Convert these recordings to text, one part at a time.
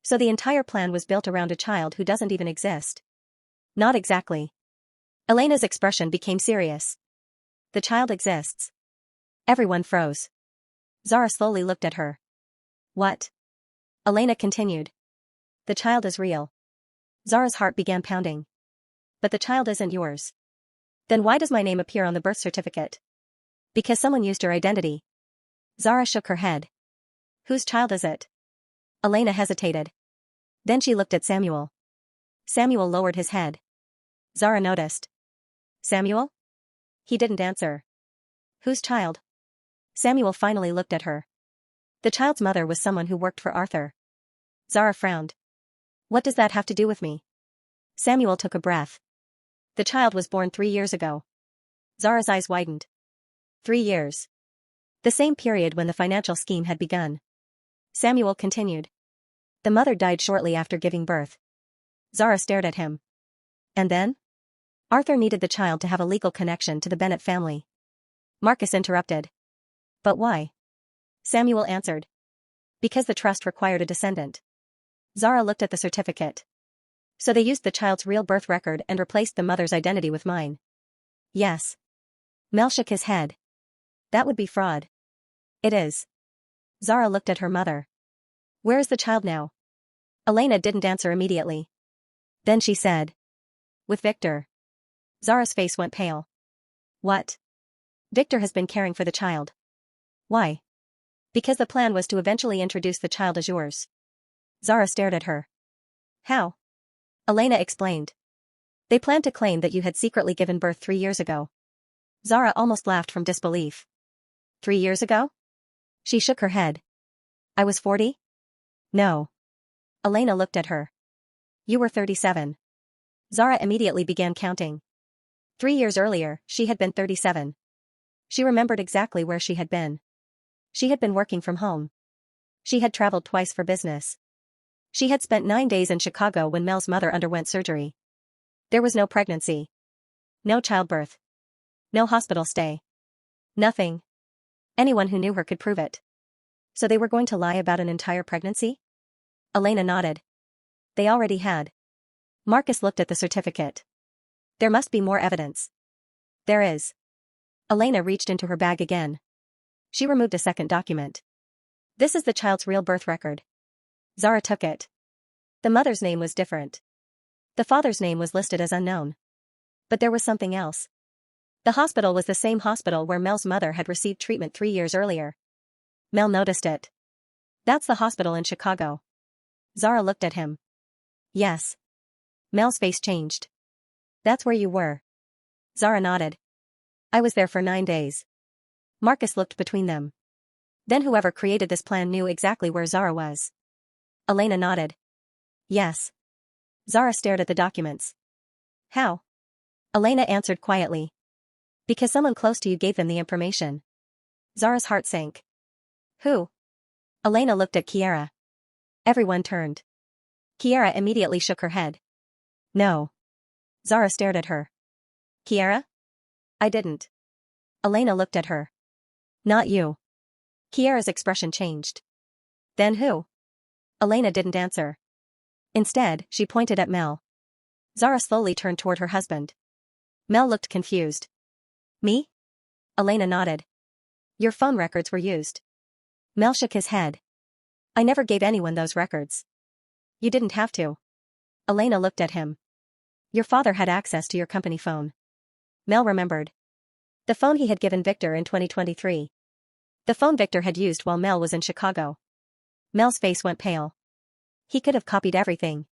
So the entire plan was built around a child who doesn't even exist. Not exactly. Elena's expression became serious. The child exists. Everyone froze. Zara slowly looked at her. What? Elena continued. The child is real. Zara's heart began pounding. But the child isn't yours. Then why does my name appear on the birth certificate? Because someone used your identity. Zara shook her head. Whose child is it? Elena hesitated. Then she looked at Samuel. Samuel lowered his head. Zara noticed. Samuel? He didn't answer. Whose child? Samuel finally looked at her. The child's mother was someone who worked for Arthur. Zara frowned. What does that have to do with me? Samuel took a breath. The child was born 3 years ago. Zara's eyes widened. 3 years. The same period when the financial scheme had begun. Samuel continued. The mother died shortly after giving birth. Zara stared at him. And then? Arthur needed the child to have a legal connection to the Bennett family. Marcus interrupted. But why? Samuel answered. Because the trust required a descendant. Zara looked at the certificate. So they used the child's real birth record and replaced the mother's identity with mine. Yes. Mel shook his head. That would be fraud. It is. Zara looked at her mother. Where is the child now? Elena didn't answer immediately. Then she said. With Victor. Zara's face went pale. What? Victor has been caring for the child. Why? Because the plan was to eventually introduce the child as yours. Zara stared at her. How? Elena explained. They planned to claim that you had secretly given birth 3 years ago. Zara almost laughed from disbelief. 3 years ago? She shook her head. I was 40? No. Elena looked at her. You were 37. Zara immediately began counting. 3 years earlier, she had been 37. She remembered exactly where she had been. She had been working from home. She had traveled twice for business. She had spent 9 days in Chicago when Mel's mother underwent surgery. There was no pregnancy. No childbirth. No hospital stay. Nothing. Anyone who knew her could prove it. So they were going to lie about an entire pregnancy? Elena nodded. They already had. Marcus looked at the certificate. There must be more evidence. There is. Elena reached into her bag again. She removed a second document. This is the child's real birth record. Zara took it. The mother's name was different. The father's name was listed as unknown. But there was something else. The hospital was the same hospital where Mel's mother had received treatment 3 years earlier. Mel noticed it. That's the hospital in Chicago. Zara looked at him. Yes. Mel's face changed. That's where you were. Zara nodded. I was there for 9 days. Marcus looked between them. Then whoever created this plan knew exactly where Zara was. Elena nodded. Yes. Zara stared at the documents. How? Elena answered quietly. Because someone close to you gave them the information. Zara's heart sank. Who? Elena looked at Kiara. Everyone turned. Kiara immediately shook her head. No. Zara stared at her. Kiara? I didn't. Elena looked at her. Not you. Kiara's expression changed. Then who? Elena didn't answer. Instead, she pointed at Mel. Zara slowly turned toward her husband. Mel looked confused. Me? Elena nodded. Your phone records were used. Mel shook his head. I never gave anyone those records. You didn't have to. Elena looked at him. Your father had access to your company phone. Mel remembered. The phone he had given Victor in 2023. The phone Victor had used while Mel was in Chicago. Mel's face went pale. He could have copied everything.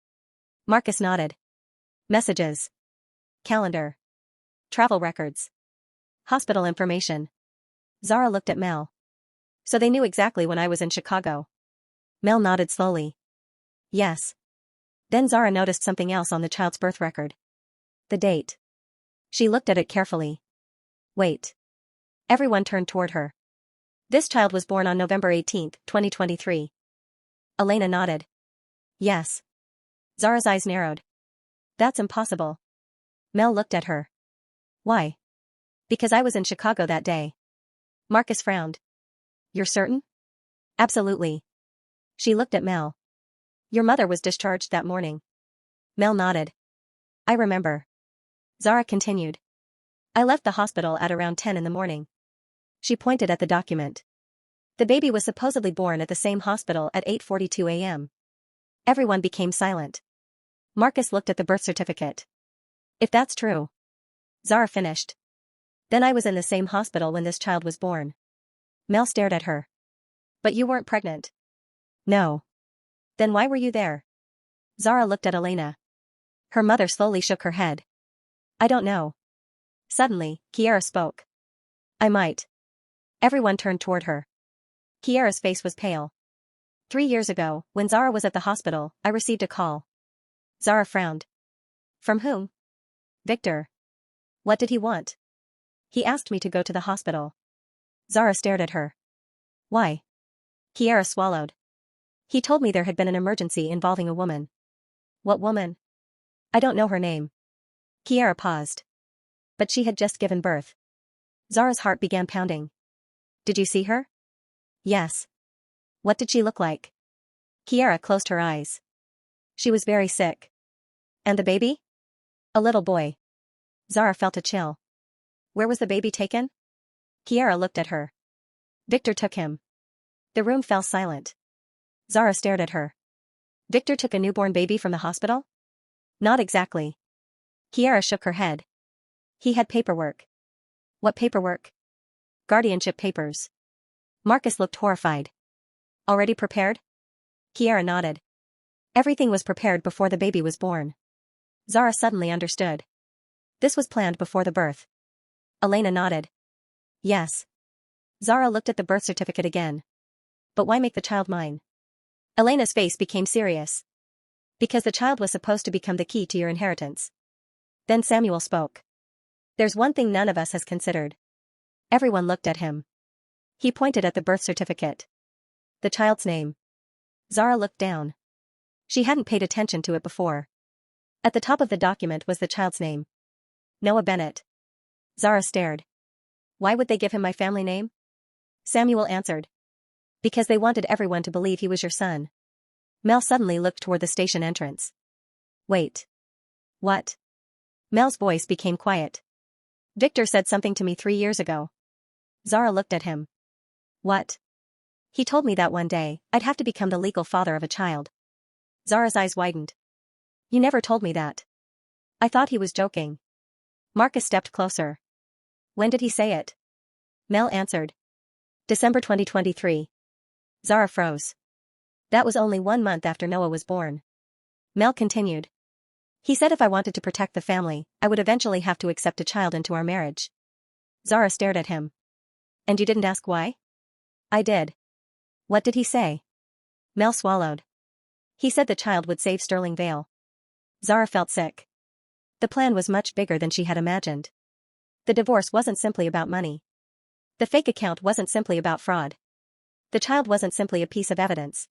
Marcus nodded. Messages. Calendar. Travel records. Hospital information. Zara looked at Mel. So they knew exactly when I was in Chicago. Mel nodded slowly. Yes. Then Zara noticed something else on the child's birth record. The date. She looked at it carefully. Wait. Everyone turned toward her. This child was born on November 18, 2023. Elena nodded. Yes. Zara's eyes narrowed. That's impossible. Mel looked at her. Why? Because I was in Chicago that day. Marcus frowned. You're certain? Absolutely. She looked at Mel. Your mother was discharged that morning. Mel nodded. I remember. Zara continued. I left the hospital at around 10 in the morning. She pointed at the document. The baby was supposedly born at the same hospital at 8:42 a.m. Everyone became silent. Marcus looked at the birth certificate. If that's true. Zara finished. Then I was in the same hospital when this child was born. Mel stared at her. But you weren't pregnant. No. Then why were you there? Zara looked at Elena. Her mother slowly shook her head. I don't know. Suddenly, Kiara spoke. I might. Everyone turned toward her. Kiara's face was pale. 3 years ago, when Zara was at the hospital, I received a call. Zara frowned. From whom? Victor. What did he want? He asked me to go to the hospital. Zara stared at her. Why? Kiara swallowed. He told me there had been an emergency involving a woman. What woman? I don't know her name. Kiara paused. But she had just given birth. Zara's heart began pounding. Did you see her? Yes. What did she look like? Kiara closed her eyes. She was very sick. And the baby? A little boy. Zara felt a chill. Where was the baby taken? Kiara looked at her. Victor took him. The room fell silent. Zara stared at her. Victor took a newborn baby from the hospital? Not exactly. Kiara shook her head. He had paperwork. What paperwork? Guardianship papers. Marcus looked horrified. Already prepared? Kiara nodded. Everything was prepared before the baby was born. Zara suddenly understood. This was planned before the birth. Elena nodded. Yes. Zara looked at the birth certificate again. But why make the child mine? Elena's face became serious. Because the child was supposed to become the key to your inheritance. Then Samuel spoke. There's one thing none of us has considered. Everyone looked at him. He pointed at the birth certificate. The child's name. Zara looked down. She hadn't paid attention to it before. At the top of the document was the child's name. Noah Bennett. Zara stared. Why would they give him my family name? Samuel answered. Because they wanted everyone to believe he was your son. Mel suddenly looked toward the station entrance. Wait. What? Mel's voice became quiet. Victor said something to me 3 years ago. Zara looked at him. What? He told me that one day, I'd have to become the legal father of a child. Zara's eyes widened. You never told me that. I thought he was joking. Marcus stepped closer. When did he say it? Mel answered. December 2023. Zara froze. That was only 1 month after Noah was born. Mel continued. He said if I wanted to protect the family, I would eventually have to accept a child into our marriage. Zara stared at him. And you didn't ask why? I did. What did he say? Mel swallowed. He said the child would save Sterling Vale. Zara felt sick. The plan was much bigger than she had imagined. The divorce wasn't simply about money. The fake account wasn't simply about fraud. The child wasn't simply a piece of evidence.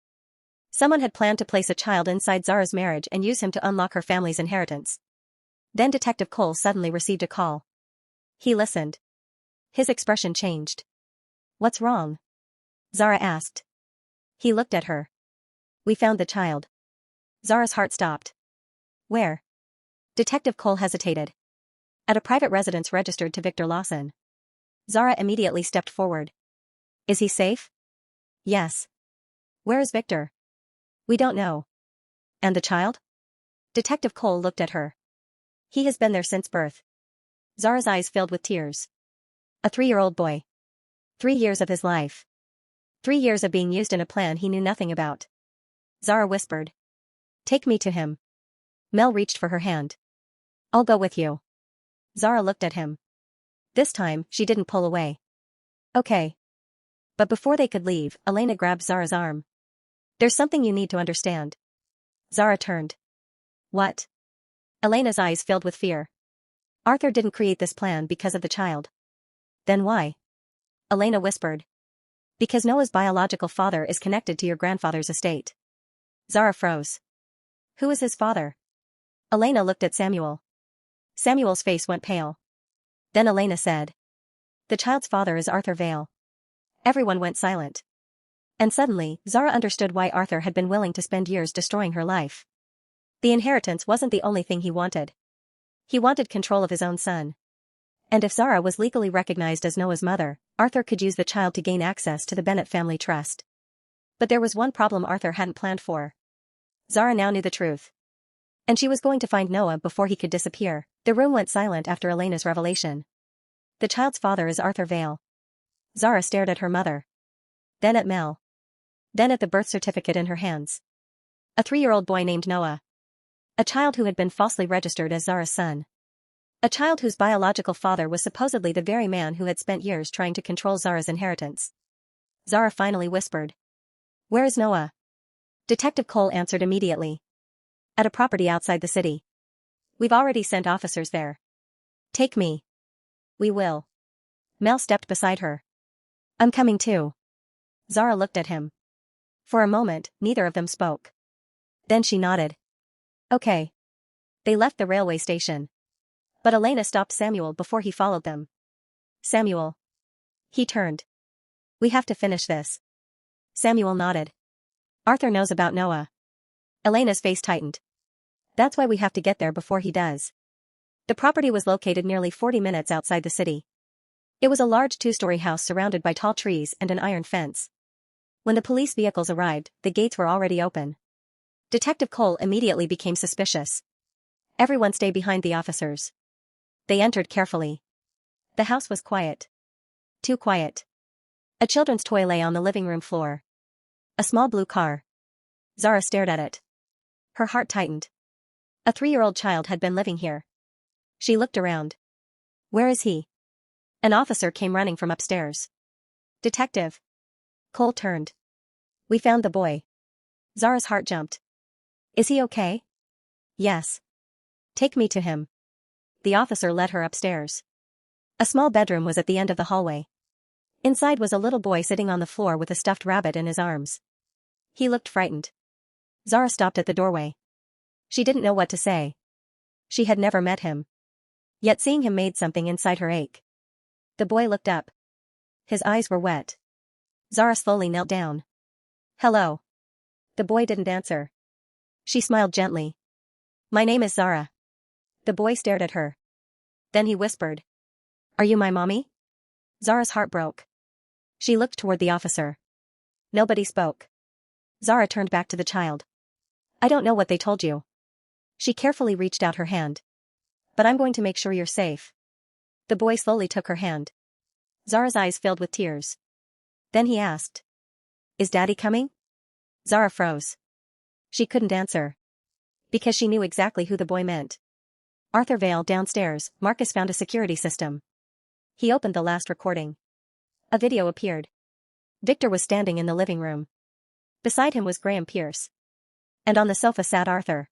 Someone had planned to place a child inside Zara's marriage and use him to unlock her family's inheritance. Then Detective Cole suddenly received a call. He listened. His expression changed. What's wrong? Zara asked. He looked at her. We found the child. Zara's heart stopped. Where? Detective Cole hesitated. At a private residence registered to Victor Lawson. Zara immediately stepped forward. Is he safe? Yes. Where is Victor? We don't know. And the child? Detective Cole looked at her. He has been there since birth. Zara's eyes filled with tears. A 3-year-old boy. 3 years of his life. 3 years of being used in a plan he knew nothing about. Zara whispered. Take me to him. Mel reached for her hand. I'll go with you. Zara looked at him. This time, she didn't pull away. Okay. But before they could leave, Elena grabbed Zara's arm. There's something you need to understand. Zara turned. What? Elena's eyes filled with fear. Arthur didn't create this plan because of the child. Then why? Elena whispered. Because Noah's biological father is connected to your grandfather's estate. Zara froze. Who is his father? Elena looked at Samuel. Samuel's face went pale. Then Elena said. The child's father is Arthur Vale. Everyone went silent. And suddenly, Zara understood why Arthur had been willing to spend years destroying her life. The inheritance wasn't the only thing he wanted. He wanted control of his own son. And if Zara was legally recognized as Noah's mother, Arthur could use the child to gain access to the Bennett family trust. But there was one problem Arthur hadn't planned for. Zara now knew the truth. And she was going to find Noah before he could disappear. The room went silent after Elena's revelation. The child's father is Arthur Vale. Zara stared at her mother. Then at Mel. Then at the birth certificate in her hands. A 3-year-old boy named Noah. A child who had been falsely registered as Zara's son. A child whose biological father was supposedly the very man who had spent years trying to control Zara's inheritance. Zara finally whispered. "Where is Noah?" Detective Cole answered immediately. "At a property outside the city. We've already sent officers there." "Take me." "We will." Mel stepped beside her. "I'm coming too." Zara looked at him. For a moment, neither of them spoke. Then she nodded. "Okay." They left the railway station. But Elena stopped Samuel before he followed them. "Samuel." He turned. "We have to finish this." Samuel nodded. "Arthur knows about Noah." Elena's face tightened. "That's why we have to get there before he does." The property was located nearly 40 minutes outside the city. It was a large 2-story house surrounded by tall trees and an iron fence. When the police vehicles arrived, the gates were already open. Detective Cole immediately became suspicious. "Everyone stay behind the officers." They entered carefully. The house was quiet. Too quiet. A children's toy lay on the living room floor. A small blue car. Zara stared at it. Her heart tightened. A 3-year-old child had been living here. She looked around. "Where is he?" An officer came running from upstairs. "Detective." Cole turned. "We found the boy." Zara's heart jumped. "Is he okay?" "Yes." "Take me to him." The officer led her upstairs. A small bedroom was at the end of the hallway. Inside was a little boy sitting on the floor with a stuffed rabbit in his arms. He looked frightened. Zara stopped at the doorway. She didn't know what to say. She had never met him. Yet seeing him made something inside her ache. The boy looked up. His eyes were wet. Zara slowly knelt down. "Hello." The boy didn't answer. She smiled gently. "My name is Zara." The boy stared at her. Then he whispered. "Are you my mommy?" Zara's heart broke. She looked toward the officer. Nobody spoke. Zara turned back to the child. "I don't know what they told you." She carefully reached out her hand. "But I'm going to make sure you're safe." The boy slowly took her hand. Zara's eyes filled with tears. Then he asked. "Is Daddy coming?" Zara froze. She couldn't answer. Because she knew exactly who the boy meant. Arthur Vale downstairs. Marcus found a security system. He opened the last recording. A video appeared. Victor was standing in the living room. Beside him was Graham Pierce. And on the sofa sat Arthur.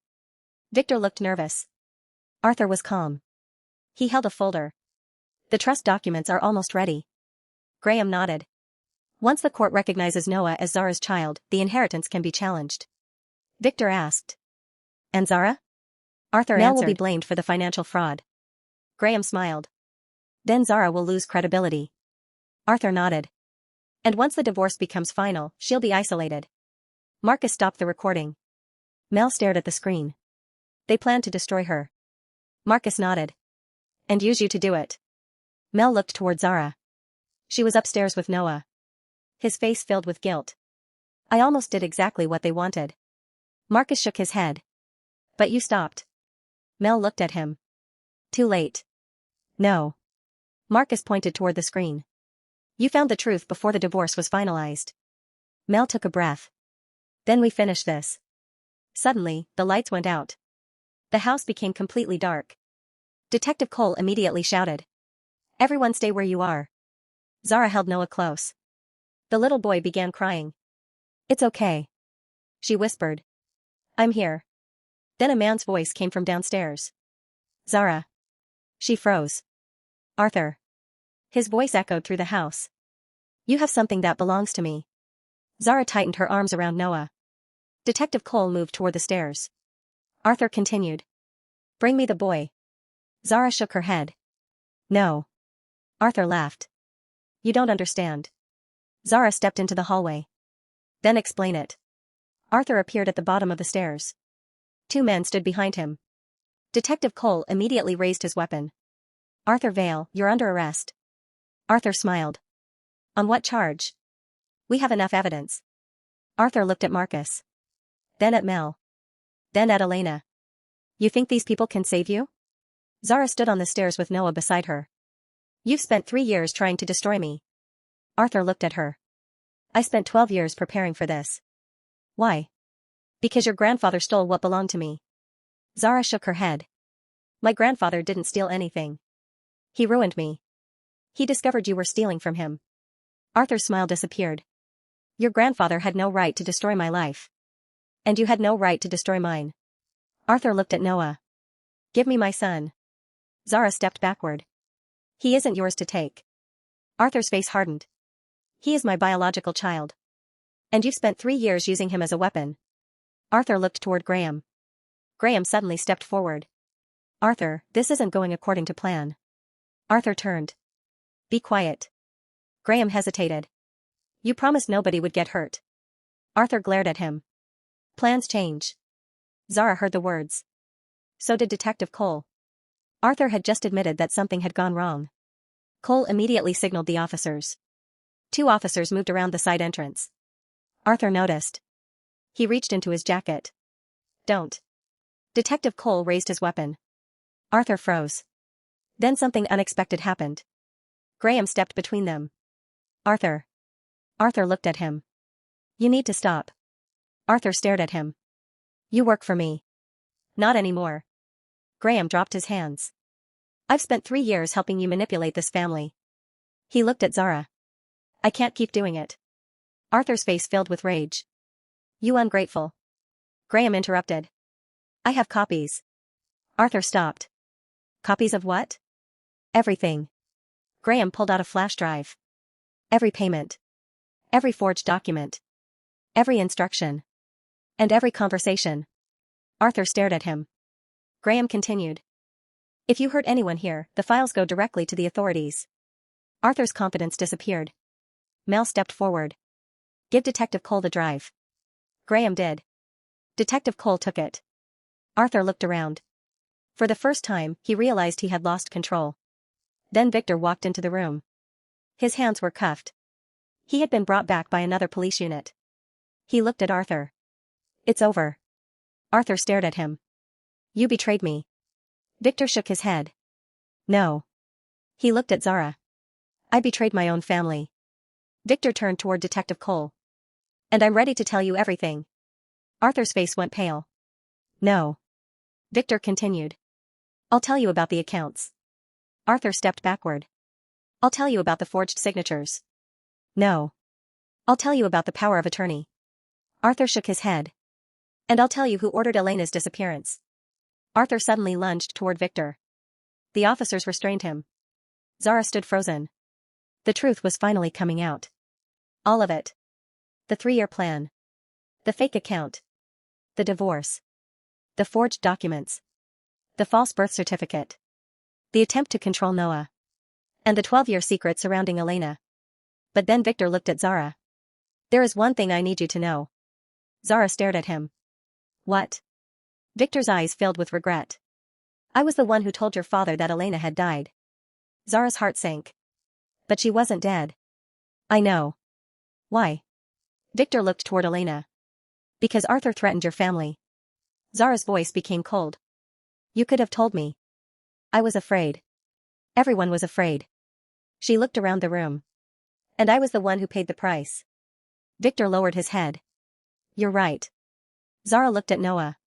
Victor looked nervous. Arthur was calm. He held a folder. "The trust documents are almost ready." Graham nodded. "Once the court recognizes Noah as Zara's child, the inheritance can be challenged." Victor asked. "And Zara?" Arthur answered. "Mel will be blamed for the financial fraud." Graham smiled. "Then Zara will lose credibility." Arthur nodded. "And once the divorce becomes final, she'll be isolated." Marcus stopped the recording. Mel stared at the screen. "They plan to destroy her." Marcus nodded. "And use you to do it." Mel looked toward Zara. She was upstairs with Noah. His face filled with guilt. "I almost did exactly what they wanted." Marcus shook his head. "But you stopped." Mel looked at him. "Too late." "No." Marcus pointed toward the screen. "You found the truth before the divorce was finalized." Mel took a breath. "Then we finish this." Suddenly, the lights went out. The house became completely dark. Detective Cole immediately shouted. "Everyone stay where you are." Zara held Noah close. The little boy began crying. "It's okay," she whispered. "I'm here." Then a man's voice came from downstairs. "Zara." She froze. "Arthur." His voice echoed through the house. "You have something that belongs to me." Zara tightened her arms around Noah. Detective Cole moved toward the stairs. Arthur continued. "Bring me the boy." Zara shook her head. "No." Arthur laughed. "You don't understand." Zara stepped into the hallway. Then explain it. Arthur appeared at the bottom of the stairs. Two men stood behind him. Detective Cole immediately raised his weapon. Arthur Vale, you're under arrest. Arthur smiled. On what charge? We have enough evidence. Arthur looked at Marcus. Then at Mel. Then at Elena. You think these people can save you? Zara stood on the stairs with Noah beside her. You've spent 3 years trying to destroy me. Arthur looked at her. I spent 12 years preparing for this. Why? Because your grandfather stole what belonged to me. Zara shook her head. My grandfather didn't steal anything. He ruined me. He discovered you were stealing from him. Arthur's smile disappeared. Your grandfather had no right to destroy my life. And you had no right to destroy mine. Arthur looked at Noah. Give me my son. Zara stepped backward. He isn't yours to take. Arthur's face hardened. He is my biological child. And you've spent 3 years using him as a weapon. Arthur looked toward Graham. Graham suddenly stepped forward. Arthur, this isn't going according to plan. Arthur turned. Be quiet. Graham hesitated. You promised nobody would get hurt. Arthur glared at him. Plans change. Zara heard the words. So did Detective Cole. Arthur had just admitted that something had gone wrong. Cole immediately signaled the officers. 2 officers moved around the side entrance. Arthur noticed. He reached into his jacket. Don't. Detective Cole raised his weapon. Arthur froze. Then something unexpected happened. Graham stepped between them. Arthur. Arthur looked at him. You need to stop. Arthur stared at him. You work for me. Not anymore. Graham dropped his hands. I've spent 3 years helping you manipulate this family. He looked at Zara. I can't keep doing it. Arthur's face filled with rage. You ungrateful. Graham interrupted. I have copies. Arthur stopped. Copies of what? Everything. Graham pulled out a flash drive. Every payment. Every forged document. Every instruction. And every conversation. Arthur stared at him. Graham continued. If you hurt anyone here, the files go directly to the authorities. Arthur's confidence disappeared. Mel stepped forward. Give Detective Cole the drive. Graham did. Detective Cole took it. Arthur looked around. For the first time, he realized he had lost control. Then Victor walked into the room. His hands were cuffed. He had been brought back by another police unit. He looked at Arthur. It's over. Arthur stared at him. You betrayed me. Victor shook his head. No. He looked at Zara. I betrayed my own family. Victor turned toward Detective Cole. And I'm ready to tell you everything. Arthur's face went pale. No. Victor continued. I'll tell you about the accounts. Arthur stepped backward. I'll tell you about the forged signatures. No. I'll tell you about the power of attorney. Arthur shook his head. And I'll tell you who ordered Elena's disappearance. Arthur suddenly lunged toward Victor. The officers restrained him. Zara stood frozen. The truth was finally coming out. All of it. The 3-year plan. The fake account. The divorce. The forged documents. The false birth certificate. The attempt to control Noah. And the 12-year secret surrounding Elena. But then Victor looked at Zara. There is one thing I need you to know. Zara stared at him. What? Victor's eyes filled with regret. I was the one who told your father that Elena had died. Zara's heart sank. But she wasn't dead. I know. Why? Victor looked toward Elena. Because Arthur threatened your family. Zara's voice became cold. You could have told me. I was afraid. Everyone was afraid. She looked around the room. And I was the one who paid the price. Victor lowered his head. You're right. Zara looked at Noah.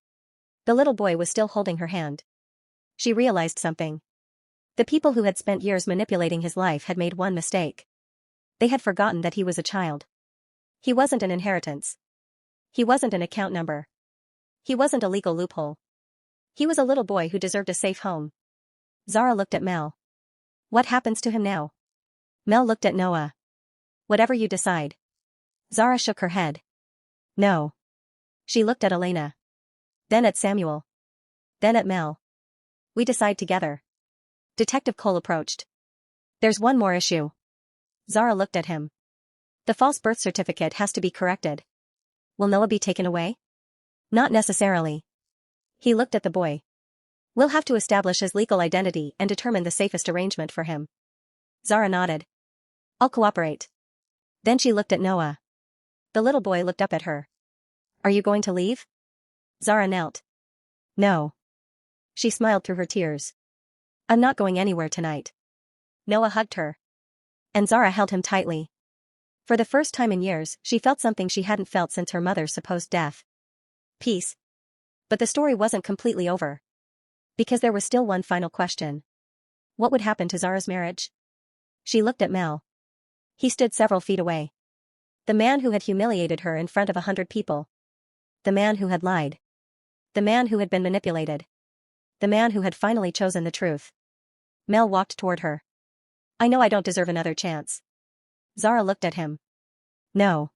The little boy was still holding her hand. She realized something. The people who had spent years manipulating his life had made one mistake. They had forgotten that he was a child. He wasn't an inheritance. He wasn't an account number. He wasn't a legal loophole. He was a little boy who deserved a safe home. Zara looked at Mel. What happens to him now? Mel looked at Noah. Whatever you decide. Zara shook her head. No. She looked at Elena. Then at Samuel. Then at Mel. We decide together. Detective Cole approached. There's one more issue. Zara looked at him. The false birth certificate has to be corrected. Will Noah be taken away? Not necessarily. He looked at the boy. We'll have to establish his legal identity and determine the safest arrangement for him. Zara nodded. I'll cooperate. Then she looked at Noah. The little boy looked up at her. Are you going to leave? Zara knelt. No. She smiled through her tears. I'm not going anywhere tonight. Noah hugged her. And Zara held him tightly. For the first time in years, she felt something she hadn't felt since her mother's supposed death. Peace. But the story wasn't completely over. Because there was still one final question. What would happen to Zara's marriage? She looked at Mel. He stood several feet away. The man who had humiliated her in front of 100 people. The man who had lied. The man who had been manipulated. The man who had finally chosen the truth. Mel walked toward her. I know I don't deserve another chance. Zara looked at him. No.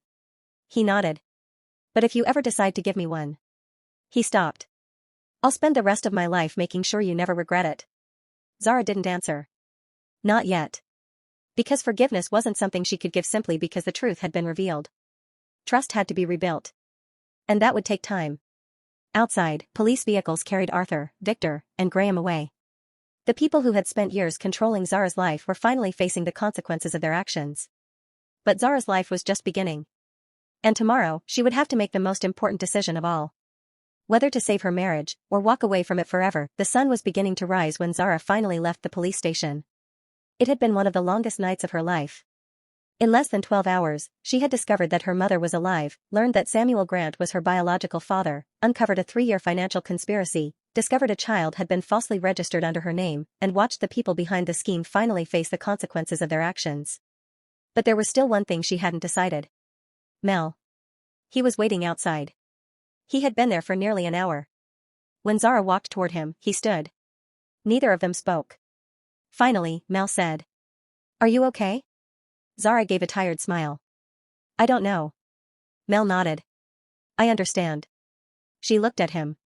He nodded. But if you ever decide to give me one. He stopped. I'll spend the rest of my life making sure you never regret it. Zara didn't answer. Not yet. Because forgiveness wasn't something she could give simply because the truth had been revealed. Trust had to be rebuilt. And that would take time. Outside, police vehicles carried Arthur, Victor, and Graham away. The people who had spent years controlling Zara's life were finally facing the consequences of their actions. But Zara's life was just beginning. And tomorrow, she would have to make the most important decision of all. Whether to save her marriage, or walk away from it forever. The sun was beginning to rise when Zara finally left the police station. It had been one of the longest nights of her life. In less than 12 hours, she had discovered that her mother was alive, learned that Samuel Grant was her biological father, uncovered a 3-year financial conspiracy, discovered a child had been falsely registered under her name, and watched the people behind the scheme finally face the consequences of their actions. But there was still one thing she hadn't decided. Mel. He was waiting outside. He had been there for nearly an hour. When Zara walked toward him, he stood. Neither of them spoke. Finally, Mel said. Are you okay? Zara gave a tired smile. I don't know. Mel nodded. I understand. She looked at him.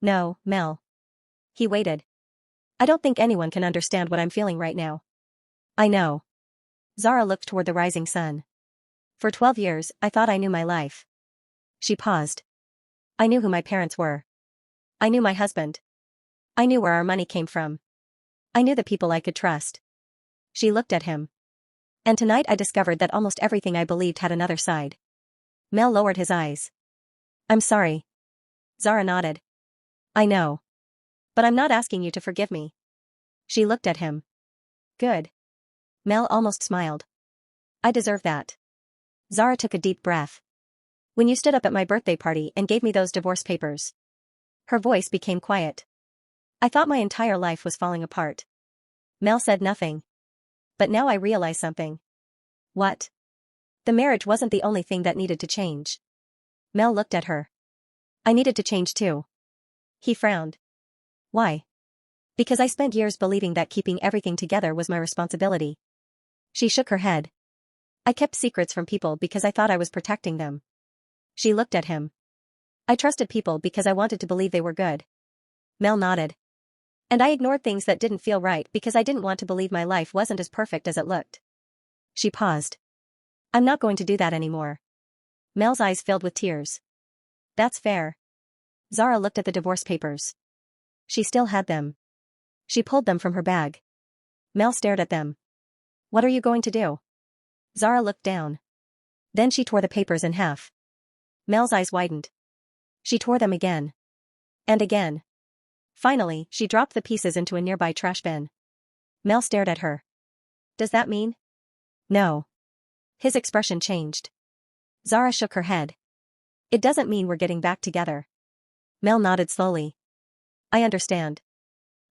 No, Mel. He waited. I don't think anyone can understand what I'm feeling right now. I know. Zara looked toward the rising sun. For 12 years, I thought I knew my life. She paused. I knew who my parents were. I knew my husband. I knew where our money came from. I knew the people I could trust. She looked at him. And tonight I discovered that almost everything I believed had another side. Mel lowered his eyes. I'm sorry. Zara nodded. I know. But I'm not asking you to forgive me. She looked at him. Good. Mel almost smiled. I deserve that. Zara took a deep breath. When you stood up at my birthday party and gave me those divorce papers. Her voice became quiet. I thought my entire life was falling apart. Mel said nothing. But now I realize something. What? The marriage wasn't the only thing that needed to change. Mel looked at her. I needed to change too. He frowned. Why? Because I spent years believing that keeping everything together was my responsibility. She shook her head. I kept secrets from people because I thought I was protecting them. She looked at him. I trusted people because I wanted to believe they were good. Mel nodded. And I ignored things that didn't feel right because I didn't want to believe my life wasn't as perfect as it looked. She paused. I'm not going to do that anymore. Mel's eyes filled with tears. That's fair. Zara looked at the divorce papers. She still had them. She pulled them from her bag. Mel stared at them. What are you going to do? Zara looked down. Then she tore the papers in half. Mel's eyes widened. She tore them again. And again. Finally, she dropped the pieces into a nearby trash bin. Mel stared at her. Does that mean? No. His expression changed. Zara shook her head. It doesn't mean we're getting back together. Mel nodded slowly. I understand.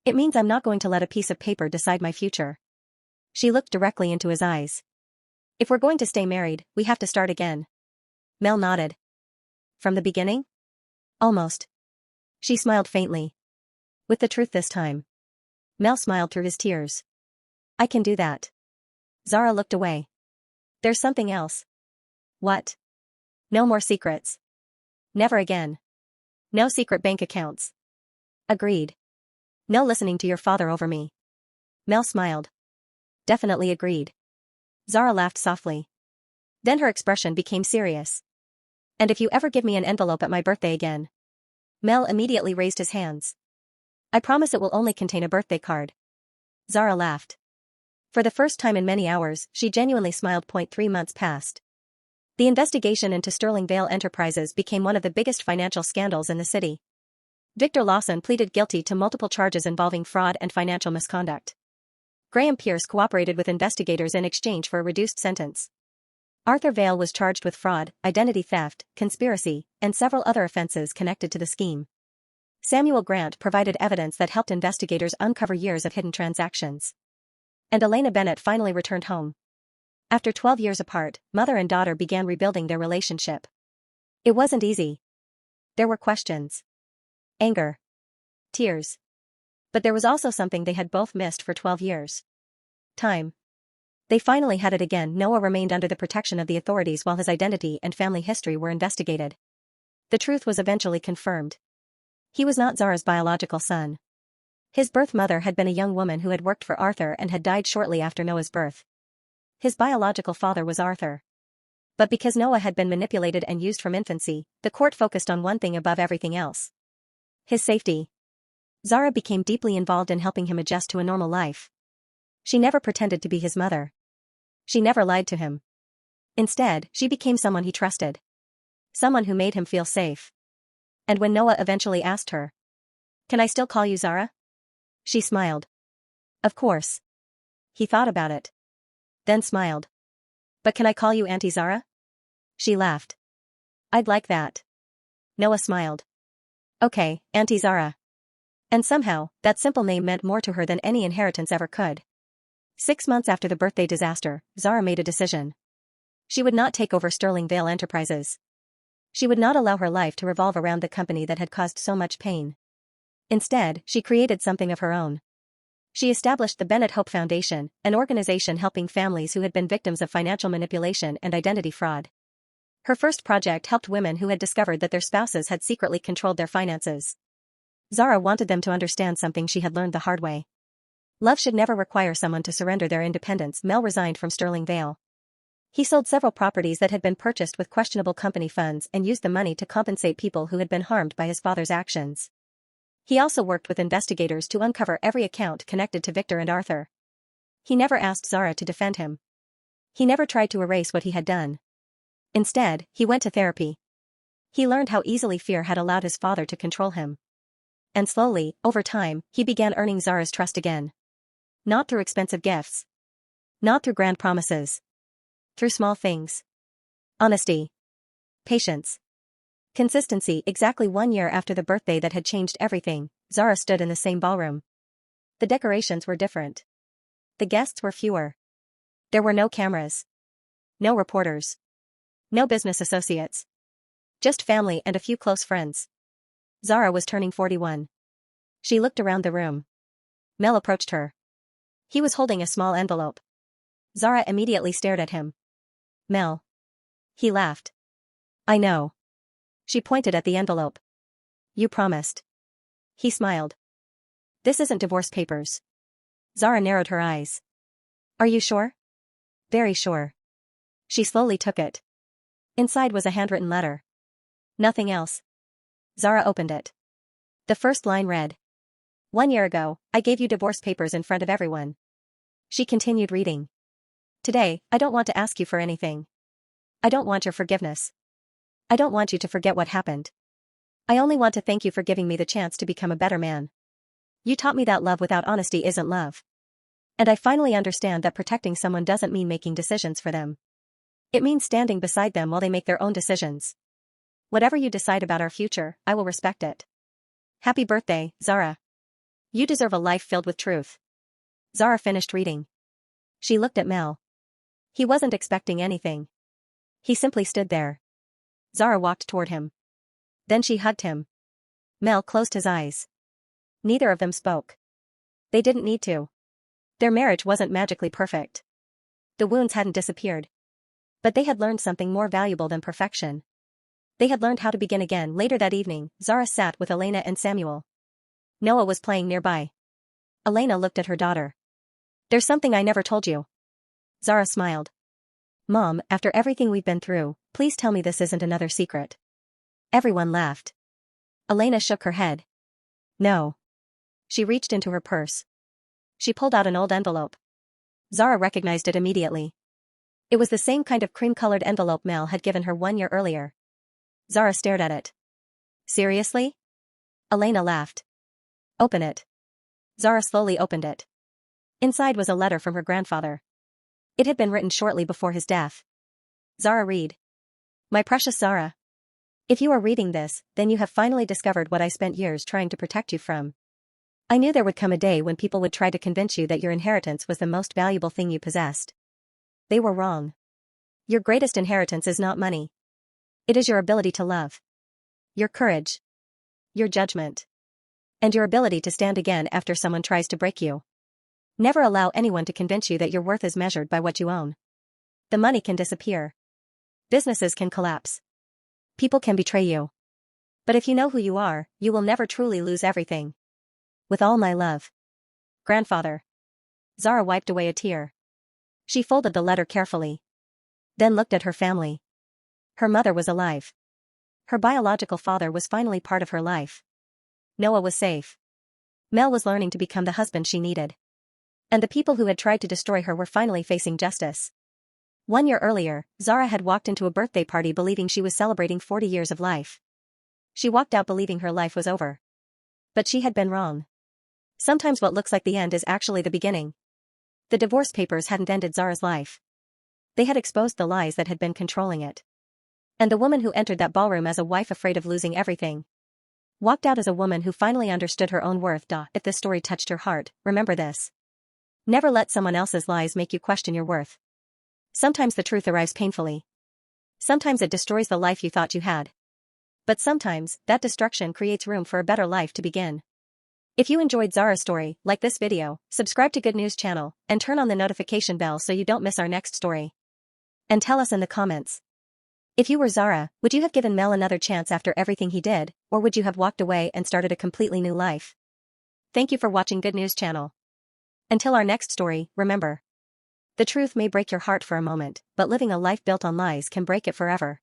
It means I'm not going to let a piece of paper decide my future. She looked directly into his eyes. If we're going to stay married, we have to start again. Mel nodded. From the beginning? Almost. She smiled faintly. With the truth this time. Mel smiled through his tears. I can do that. Zara looked away. There's something else. What? No more secrets. Never again. No secret bank accounts. Agreed. No listening to your father over me. Mel smiled. Definitely agreed. Zara laughed softly. Then her expression became serious. And if you ever give me an envelope at my birthday again. Mel immediately raised his hands. I promise it will only contain a birthday card. Zara laughed. For the first time in many hours, she genuinely smiled. 3 months passed. The investigation into Sterling Vale Enterprises became one of the biggest financial scandals in the city. Victor Lawson pleaded guilty to multiple charges involving fraud and financial misconduct. Graham Pierce cooperated with investigators in exchange for a reduced sentence. Arthur Vale was charged with fraud, identity theft, conspiracy, and several other offenses connected to the scheme. Samuel Grant provided evidence that helped investigators uncover years of hidden transactions. And Elena Bennett finally returned home. After 12 years apart, mother and daughter began rebuilding their relationship. It wasn't easy. There were questions. Anger. Tears. But there was also something they had both missed for 12 years. Time. They finally had it again. Noah remained under the protection of the authorities while his identity and family history were investigated. The truth was eventually confirmed. He was not Zara's biological son. His birth mother had been a young woman who had worked for Arthur and had died shortly after Noah's birth. His biological father was Arthur. But because Noah had been manipulated and used from infancy, the court focused on one thing above everything else. His safety. Zara became deeply involved in helping him adjust to a normal life. She never pretended to be his mother. She never lied to him. Instead, she became someone he trusted. Someone who made him feel safe. And when Noah eventually asked her, "Can I still call you Zara?" She smiled. Of course. He thought about it. Then smiled. But can I call you Auntie Zara? She laughed. I'd like that. Noah smiled. Okay, Auntie Zara. And somehow, that simple name meant more to her than any inheritance ever could. 6 months after the birthday disaster, Zara made a decision. She would not take over Sterling Vale Enterprises. She would not allow her life to revolve around the company that had caused so much pain. Instead, she created something of her own. She established the Bennett Hope Foundation, an organization helping families who had been victims of financial manipulation and identity fraud. Her first project helped women who had discovered that their spouses had secretly controlled their finances. Zara wanted them to understand something she had learned the hard way. Love should never require someone to surrender their independence. Mel resigned from Sterling Vale. He sold several properties that had been purchased with questionable company funds and used the money to compensate people who had been harmed by his father's actions. He also worked with investigators to uncover every account connected to Victor and Arthur. He never asked Zara to defend him. He never tried to erase what he had done. Instead, he went to therapy. He learned how easily fear had allowed his father to control him. And slowly, over time, he began earning Zara's trust again. Not through expensive gifts. Not through grand promises. Through small things. Honesty. Patience. Consistency. Exactly 1 year after the birthday that had changed everything, Zara stood in the same ballroom. The decorations were different. The guests were fewer. There were no cameras. No reporters. No business associates. Just family and a few close friends. Zara was turning 41. She looked around the room. Mel approached her. He was holding a small envelope. Zara immediately stared at him. Mel. He laughed. I know. She pointed at the envelope. You promised. He smiled. This isn't divorce papers. Zara narrowed her eyes. Are you sure? Very sure. She slowly took it. Inside was a handwritten letter. Nothing else. Zara opened it. The first line read. 1 year ago, I gave you divorce papers in front of everyone. She continued reading. Today, I don't want to ask you for anything. I don't want your forgiveness. I don't want you to forget what happened. I only want to thank you for giving me the chance to become a better man. You taught me that love without honesty isn't love. And I finally understand that protecting someone doesn't mean making decisions for them. It means standing beside them while they make their own decisions. Whatever you decide about our future, I will respect it. Happy birthday, Zara. You deserve a life filled with truth. Zara finished reading. She looked at Mel. He wasn't expecting anything. He simply stood there. Zara walked toward him. Then she hugged him. Mel closed his eyes. Neither of them spoke. They didn't need to. Their marriage wasn't magically perfect. The wounds hadn't disappeared. But they had learned something more valuable than perfection. They had learned how to begin again. Later that evening, Zara sat with Elena and Samuel. Noah was playing nearby. Elena looked at her daughter. There's something I never told you. Zara smiled. Mom, after everything we've been through, Please tell me this isn't another secret. Everyone laughed. Elena shook her head. No. She reached into her purse. She pulled out an old envelope. Zara recognized it immediately. It was the same kind of cream-colored envelope Mel had given her 1 year earlier. Zara stared at it. Seriously? Elena laughed. Open it. Zara slowly opened it. Inside was a letter from her grandfather. It had been written shortly before his death. Zara read. My precious Zara. If you are reading this, then you have finally discovered what I spent years trying to protect you from. I knew there would come a day when people would try to convince you that your inheritance was the most valuable thing you possessed. They were wrong. Your greatest inheritance is not money. It is your ability to love. Your courage. Your judgment. And your ability to stand again after someone tries to break you. Never allow anyone to convince you that your worth is measured by what you own. The money can disappear. Businesses can collapse. People can betray you. But if you know who you are, you will never truly lose everything. With all my love. Grandfather. Zara wiped away a tear. She folded the letter carefully. Then looked at her family. Her mother was alive. Her biological father was finally part of her life. Noah was safe. Mel was learning to become the husband she needed. And the people who had tried to destroy her were finally facing justice. 1 year earlier, Zara had walked into a birthday party believing she was celebrating 40 years of life. She walked out believing her life was over. But she had been wrong. Sometimes what looks like the end is actually the beginning. The divorce papers hadn't ended Zara's life. They had exposed the lies that had been controlling it. And the woman who entered that ballroom as a wife afraid of losing everything walked out as a woman who finally understood her own worth. If this story touched your heart, remember this. Never let someone else's lies make you question your worth. Sometimes the truth arrives painfully. Sometimes it destroys the life you thought you had. But sometimes, that destruction creates room for a better life to begin. If you enjoyed Zara's story, like this video, subscribe to Good News channel, and turn on the notification bell so you don't miss our next story. And tell us in the comments. If you were Zara, would you have given Mel another chance after everything he did, or would you have walked away and started a completely new life? Thank you for watching Good News channel. Until our next story, remember. The truth may break your heart for a moment, but living a life built on lies can break it forever.